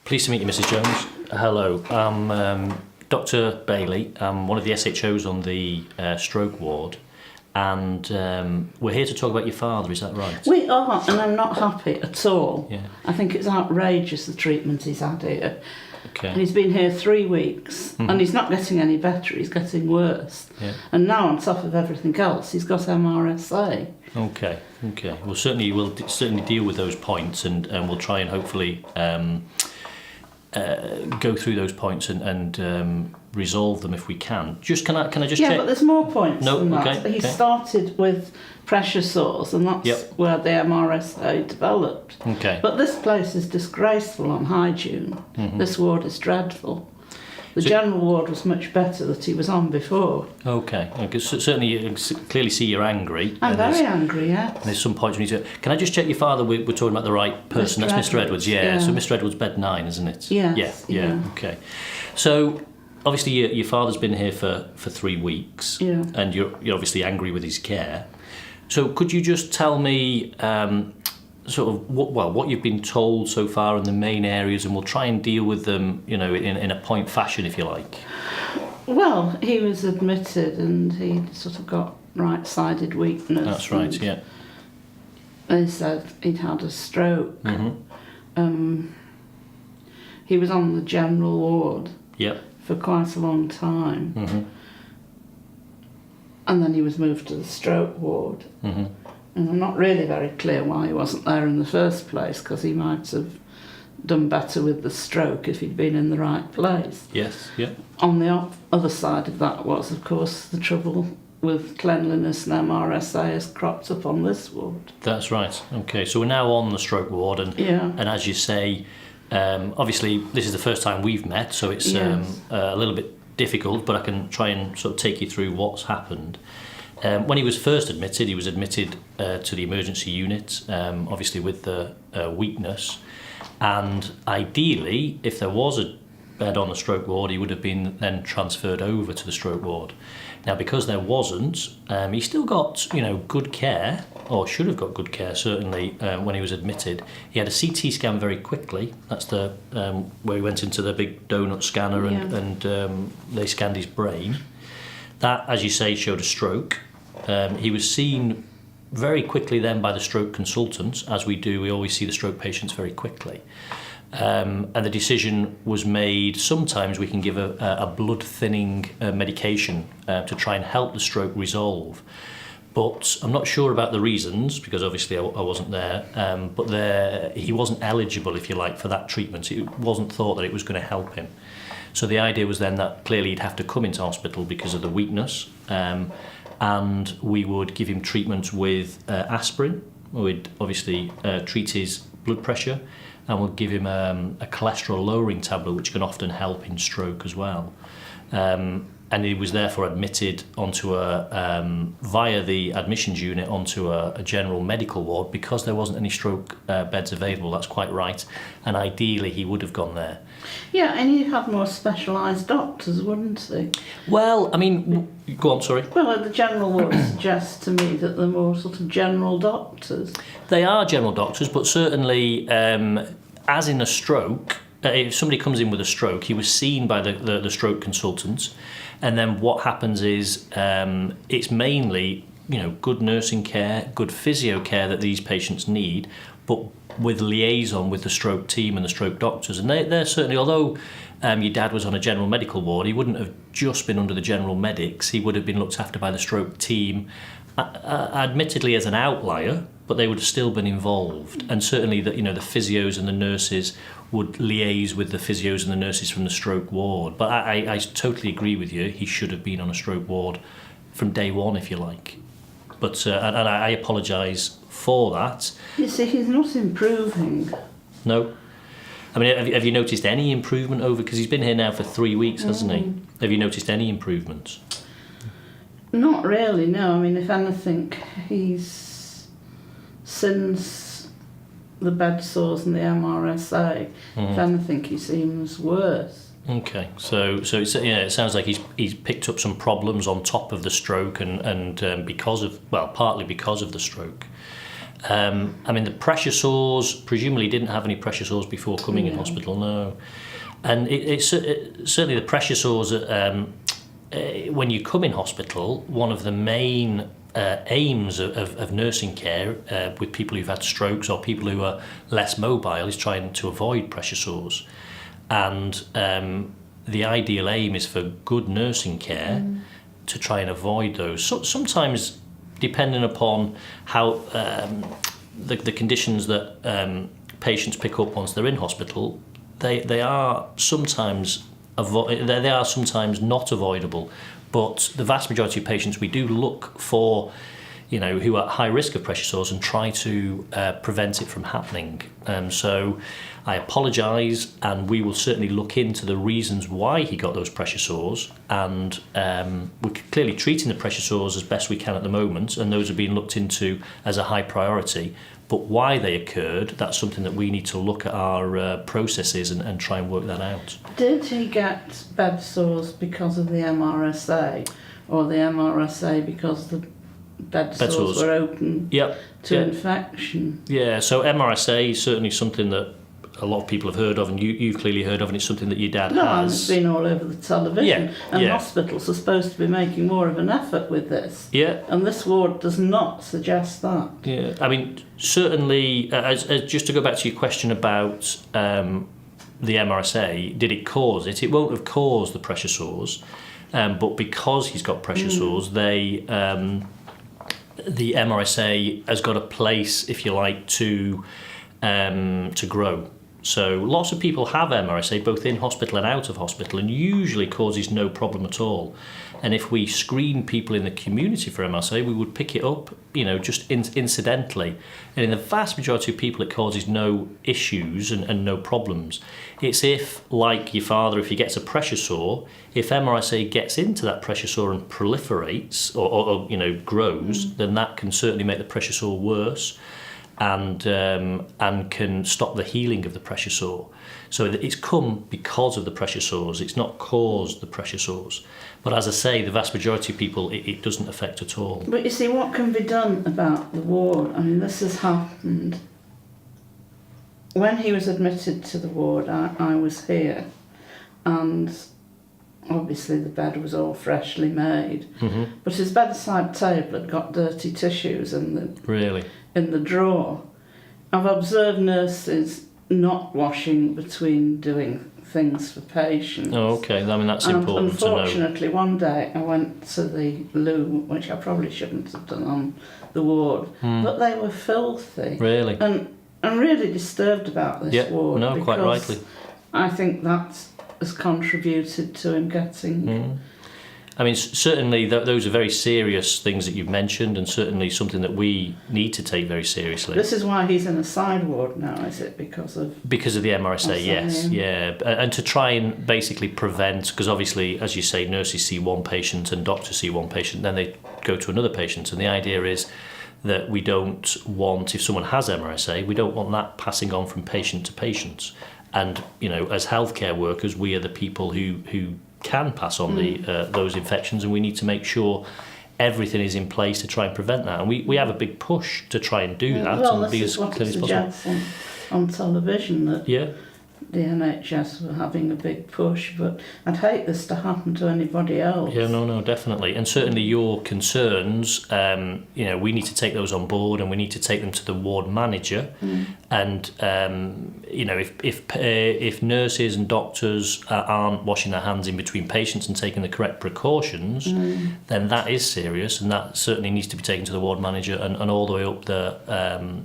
Pleased to meet you, Mrs. Jones. Hello, I'm Dr. Bailey. I'm one of the SHOs on the stroke ward, and we're here to talk about your father, is that right? We are, and I'm not happy at all. Yeah. I think it's outrageous, the treatment he's had here. Okay. And he's been here 3 weeks, and he's not getting any better, he's getting worse. Yeah. And now, on top of everything else, he's got MRSA. Okay. Well, we'll certainly deal with those points, and we'll try and hopefully go through those points and resolve them if we can. Can I just check? Yeah, but there's more points than that. Okay. He started with pressure sores, and that's where the MRSA developed. Okay. But this place is disgraceful on hygiene. This ward is dreadful. The general ward was much better that he was on before. Okay. Certainly, you can clearly see you're angry. I'm very angry, yeah. There's some points we need to... Can I just check your father? We're talking about the right person. Mr. That's Mr. Edwards, yeah. So Mr. Edwards, bed 9, isn't it? Yes. Yeah. Okay. So, obviously, your father's been here for 3 weeks. Yeah. And you're obviously angry with his care. So, could you just tell me... sort of what you've been told so far in the main areas, and we'll try and deal with them, in a point fashion, if you like. Well, he was admitted, and he sort of got right-sided weakness. That's right. Yeah. They said he'd had a stroke. He was on the general ward. Yep. For quite a long time. And then he was moved to the stroke ward. And I'm not really very clear why he wasn't there in the first place, because he might have done better with the stroke if he'd been in the right place. Yes, yeah. On the other side of that was, of course, the trouble with cleanliness, and MRSA has cropped up on this ward. That's right. Okay, so we're now on the stroke ward, and as you say, obviously this is the first time we've met, so it's a little bit difficult, but I can try and sort of take you through what's happened. When he was first admitted, he was admitted to the emergency unit, obviously with the weakness. And ideally, if there was a bed on the stroke ward, he would have been then transferred over to the stroke ward. Now, because there wasn't, he still got, good care, or should have got good care, certainly, when he was admitted. He had a CT scan very quickly. That's the where he went into the big donut scanner and they scanned his brain. That, as you say, showed a stroke. He was seen very quickly then by the stroke consultants, as we do. We always see the stroke patients very quickly. And the decision was made, sometimes we can give a blood thinning medication to try and help the stroke resolve. But I'm not sure about the reasons, because obviously I wasn't there, but he wasn't eligible, if you like, for that treatment. It wasn't thought that it was going to help him. So the idea was then that clearly he'd have to come into hospital because of the weakness, and we would give him treatment with aspirin. We'd obviously treat his blood pressure, and we'd give him a cholesterol lowering tablet, which can often help in stroke as well. And he was therefore admitted onto via the admissions unit onto a general medical ward, because there wasn't any stroke beds available. That's quite right, and ideally he would have gone there. Yeah, and he'd have more specialised doctors, wouldn't he? Well, I mean, go on, sorry. Well, the general ward suggests to me that they're more sort of general doctors. They are general doctors, but certainly, as in a stroke, if somebody comes in with a stroke, he was seen by the stroke consultants, and then what happens is it's mainly good nursing care, good physio care that these patients need, but with liaison with the stroke team and the stroke doctors. And they're certainly, although your dad was on a general medical ward, he wouldn't have just been under the general medics. He would have been looked after by the stroke team, admittedly as an outlier, but they would have still been involved. And certainly the physios and the nurses would liaise with the physios and the nurses from the stroke ward. But I totally agree with you. He should have been on a stroke ward from day one, if you like. But and I apologise for that. You see, he's not improving. No. I mean, have you noticed any improvement over... Because he's been here now for 3 weeks, hasn't he? Have you noticed any improvements? Not really, no. I mean, if anything, he's... Since the bed sores and the MRSA, if anything, he seems worse. Okay, so it's, it sounds like he's picked up some problems on top of the stroke, and partly because of the stroke. I mean, the pressure sores, presumably didn't have any pressure sores before coming in hospital, no. And it's certainly the pressure sores, when you come in hospital, one of the main aims of nursing care with people who've had strokes or people who are less mobile is trying to avoid pressure sores. And the ideal aim is for good nursing care to try and avoid those. So, sometimes, depending upon how the conditions that patients pick up once they're in hospital, they are sometimes not avoidable. But the vast majority of patients, we do look for, who are at high risk of pressure sores and try to prevent it from happening. So I apologise, and we will certainly look into the reasons why he got those pressure sores, and we're clearly treating the pressure sores as best we can at the moment, and those are being looked into as a high priority. But why they occurred, that's something that we need to look at our processes and try and work that out. Did he get bed sores because of the MRSA, or the MRSA because the bed sores were open to infection? Yeah, so MRSA is certainly something that a lot of people have heard of, and you've clearly heard of, and it's something that your dad has. No, it's been all over the television, and hospitals are supposed to be making more of an effort with this. Yeah. And this ward does not suggest that. Yeah, I mean, certainly, as just to go back to your question about the MRSA, did it cause it? It won't have caused the pressure sores, but because he's got pressure sores, the MRSA has got a place, if you like, to grow. So lots of people have MRSA both in hospital and out of hospital, and usually causes no problem at all. And if we screen people in the community for MRSA, we would pick it up, just incidentally. And in the vast majority of people, it causes no issues and no problems. It's if, like your father, if he gets a pressure sore, if MRSA gets into that pressure sore and proliferates or grows, then that can certainly make the pressure sore worse. And can stop the healing of the pressure sore. So it's come because of the pressure sores. It's not caused the pressure sores. But as I say, the vast majority of people, it doesn't affect at all. But you see, what can be done about the ward? I mean, this has happened. When he was admitted to the ward, I was here, and obviously the bed was all freshly made. But his bedside table had got dirty tissues in the drawer. I've observed nurses not washing between doing things for patients. Oh, okay. I mean, that's important to know. Unfortunately, one day I went to the loo, which I probably shouldn't have done on the ward, but they were filthy. Really? And I'm really disturbed about this ward. No, quite rightly. I think that has contributed to him getting... I mean, certainly those are very serious things that you've mentioned, and certainly something that we need to take very seriously. This is why he's in a side ward now, is it? Because of the MRSA, yes, yeah. And to try and basically prevent, because obviously, as you say, nurses see one patient and doctors see one patient, then they go to another patient, and the idea is that we don't want, if someone has MRSA, we don't want that passing on from patient to patient. And, as healthcare workers, we are the people who can pass on those infections, and we need to make sure everything is in place to try and prevent that. And we have a big push to try and do that and be as clear as possible. On television that the NHS were having a big push, but I'd hate this to happen to anybody else. Yeah, no, definitely. And certainly your concerns, we need to take those on board, and we need to take them to the ward manager. And, if nurses and doctors aren't washing their hands in between patients and taking the correct precautions, then that is serious, and that certainly needs to be taken to the ward manager and all the way up the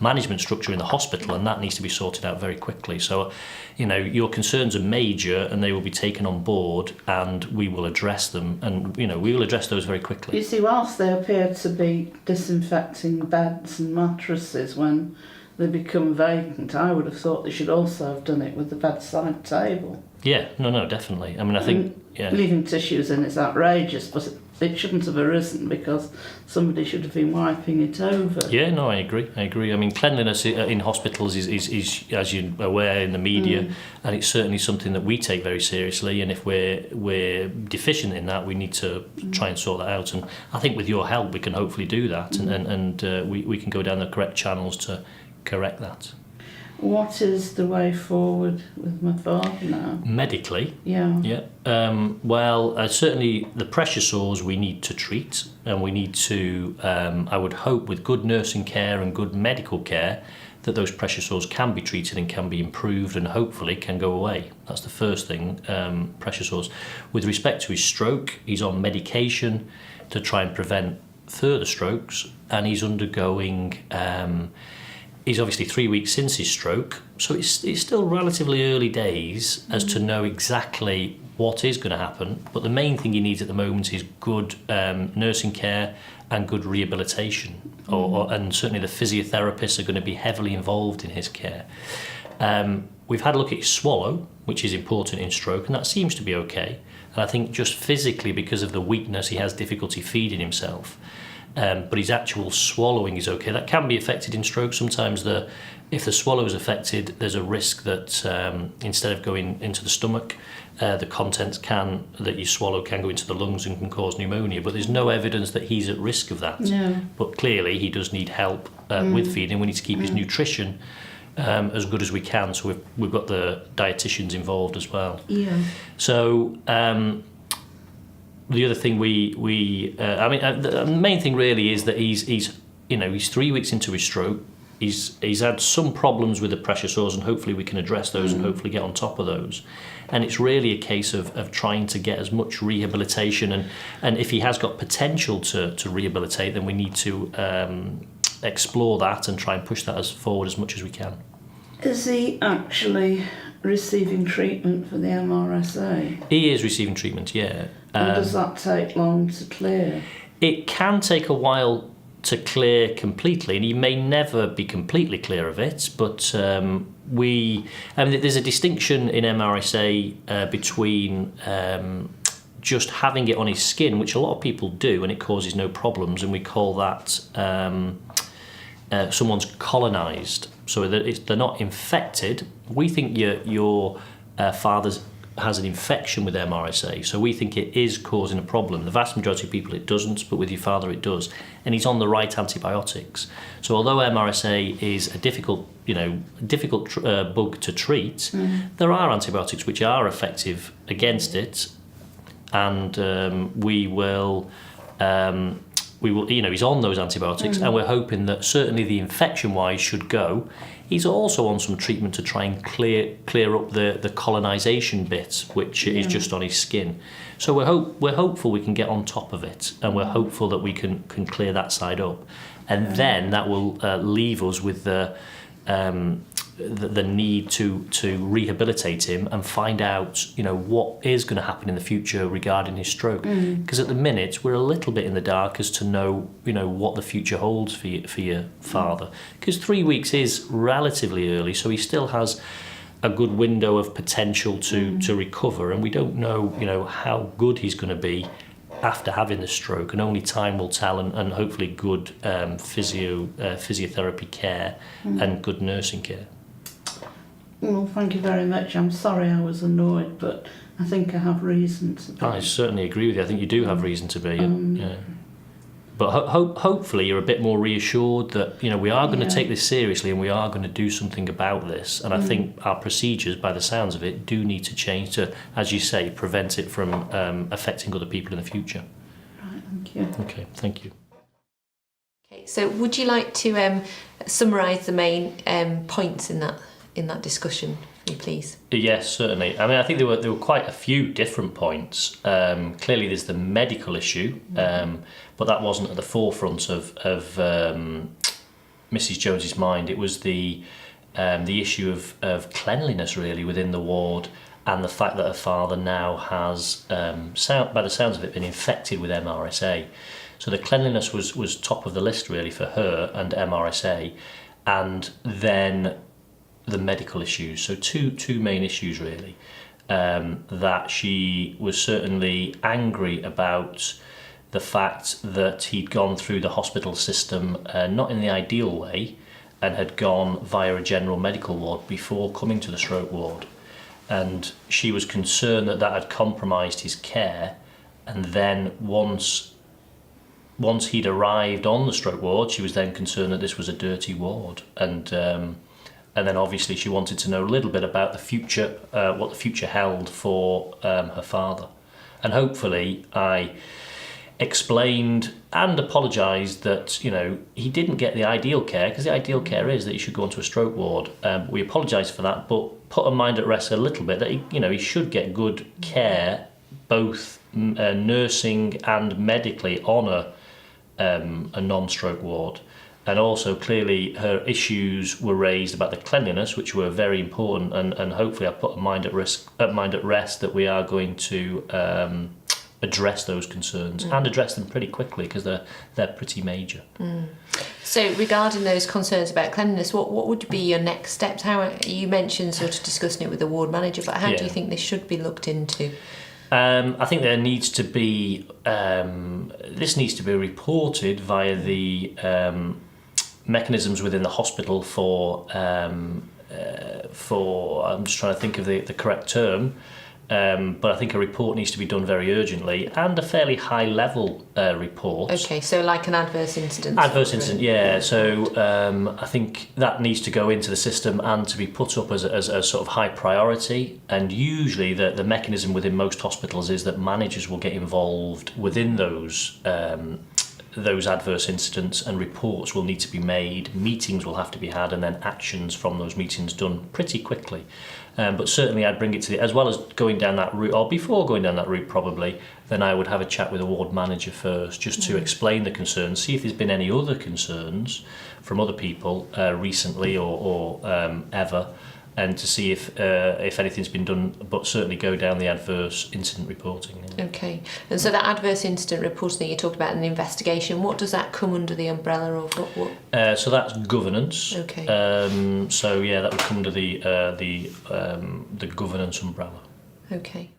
management structure in the hospital, and that needs to be sorted out very quickly. So, your concerns are major, and they will be taken on board, and we will address them, and we will address those very quickly. You see, whilst they appear to be disinfecting beds and mattresses when they become vacant, I would have thought they should also have done it with the bedside table. Yeah, no, definitely. I mean, I think leaving tissues in is outrageous, but it shouldn't have arisen because somebody should have been wiping it over. Yeah, no, I agree. I mean, cleanliness in hospitals is as you're aware, in the media, and it's certainly something that we take very seriously. And if we're deficient in that, we need to try and sort that out. And I think with your help, we can hopefully do that, and we can go down the correct channels to correct that. What is the way forward with my father now? Medically? Yeah. Well, certainly the pressure sores we need to treat, and we need to, I would hope, with good nursing care and good medical care, that those pressure sores can be treated and can be improved and hopefully can go away. That's the first thing, pressure sores. With respect to his stroke, he's on medication to try and prevent further strokes, and he's undergoing... He's obviously 3 weeks since his stroke, so it's still relatively early days as to know exactly what is going to happen. But the main thing he needs at the moment is good nursing care and good rehabilitation. And certainly the physiotherapists are going to be heavily involved in his care. We've had a look at his swallow, which is important in stroke, and that seems to be okay. And I think just physically, because of the weakness, he has difficulty feeding himself. But his actual swallowing is okay. That can be affected in stroke. Sometimes if the swallow is affected, there's a risk that instead of going into the stomach, the contents that you swallow can go into the lungs and can cause pneumonia. But there's no evidence that he's at risk of that. No. But clearly he does need help with feeding. We need to keep his nutrition as good as we can. So we've got the dietitians involved as well. Yeah. So... the other thing the main thing really is that he's 3 weeks into his stroke. He's had some problems with the pressure sores, and hopefully we can address those and hopefully get on top of those. And it's really a case of trying to get as much rehabilitation, and if he has got potential to rehabilitate, then we need to explore that and try and push that forward as much as we can. Is he actually receiving treatment for the MRSA? He is receiving treatment, yeah. And does that take long to clear? It can take a while to clear completely, and he may never be completely clear of it, but there's a distinction in MRSA between just having it on his skin, which a lot of people do, and it causes no problems, and we call that someone's colonised. So that they're not infected. We think your father has an infection with MRSA, so we think it is causing a problem. The vast majority of people it doesn't, but with your father it does, and he's on the right antibiotics. So although MRSA is a difficult bug to treat, there are antibiotics which are effective against it, and he's on those antibiotics, and we're hoping that certainly the infection-wise should go. He's also on some treatment to try and clear up the colonisation bit, which is just on his skin. So we're hopeful we can get on top of it, and we're hopeful that we can clear that side up, and then that will leave us with the need to rehabilitate him and find out what is going to happen in the future regarding his stroke, because at the minute we're a little bit in the dark as to know what the future holds for your father, because 3 weeks is relatively early, so he still has a good window of potential to recover, and we don't know how good he's going to be after having the stroke, and only time will tell, and hopefully good physiotherapy care and good nursing care. Well, thank you very much. I'm sorry I was annoyed, but I think I have reason to be. I certainly agree with you. I think you do have reason to be. Yeah. But hopefully you're a bit more reassured that we are going to take this seriously and we are going to do something about this. And I think our procedures, by the sounds of it, do need to change to, as you say, prevent it from affecting other people in the future. Right, thank you. Okay, thank you. Okay, so would you like to summarise the main points in that discussion for me, please? Yes, certainly. I mean, I think there were quite a few different points. Clearly, there's the medical issue, but that wasn't at the forefront of Mrs. Jones's mind. It was the issue of cleanliness, really, within the ward, and the fact that her father now has, by the sounds of it, been infected with MRSA. So the cleanliness was top of the list, really, for her and MRSA, and then the medical issues. So two main issues, really. that she was certainly angry about the fact that he'd gone through the hospital system not in the ideal way, and had gone via a general medical ward before coming to the stroke ward. And she was concerned that that had compromised his care, and then once he'd arrived on the stroke ward, she was then concerned that this was a dirty ward, and then obviously she wanted to know a little bit about the future, what the future held for her father. And hopefully I explained and apologised that, you know, he didn't get the ideal care, because the ideal care is that he should go onto a stroke ward. We apologised for that, but put her mind at rest a little bit that he should get good care, both nursing and medically, on a non-stroke ward. And also, clearly, her issues were raised about the cleanliness, which were very important, and hopefully I put her mind at rest that we are going to address those concerns and address them pretty quickly, because they're pretty major. So regarding those concerns about cleanliness, what would be your next steps? How you mentioned sort of discussing it with the ward manager, but how do you think this should be looked into? I think there needs to be this needs to be reported via the mechanisms within the hospital for I'm just trying to think of the correct term. But I think a report needs to be done very urgently, and a fairly high level report. Okay, so like an adverse incident. Adverse incident, yeah. So I think that needs to go into the system and to be put up as a sort of high priority. And usually the mechanism within most hospitals is that managers will get involved within those adverse incidents, and reports will need to be made, meetings will have to be had, and then actions from those meetings done pretty quickly. But certainly I'd bring it to as well as going down that route, or before going down that route probably, then I would have a chat with the ward manager first, just to explain the concerns, see if there's been any other concerns from other people recently or ever, and to see if anything's been done, but certainly go down the adverse incident reporting. Yeah. Okay, and so that adverse incident reporting that you talked about in the investigation, what does that come under the umbrella of? What? So that's governance. Okay. So yeah, that would come under the governance umbrella. Okay.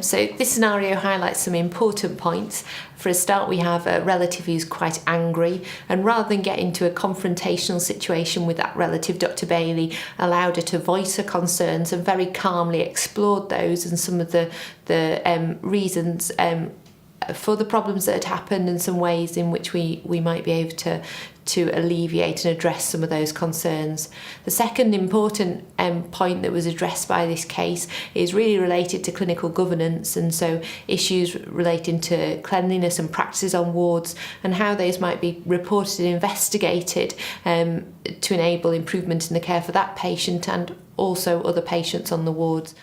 So this scenario highlights some important points. For a start, we have a relative who's quite angry, and rather than get into a confrontational situation with that relative, Dr. Bailey allowed her to voice her concerns and very calmly explored those and some of the reasons for the problems that had happened, and some ways in which we might be able to alleviate and address some of those concerns. The second important point that was addressed by this case is really related to clinical governance, and so issues relating to cleanliness and practices on wards, and how those might be reported and investigated to enable improvement in the care for that patient and also other patients on the wards.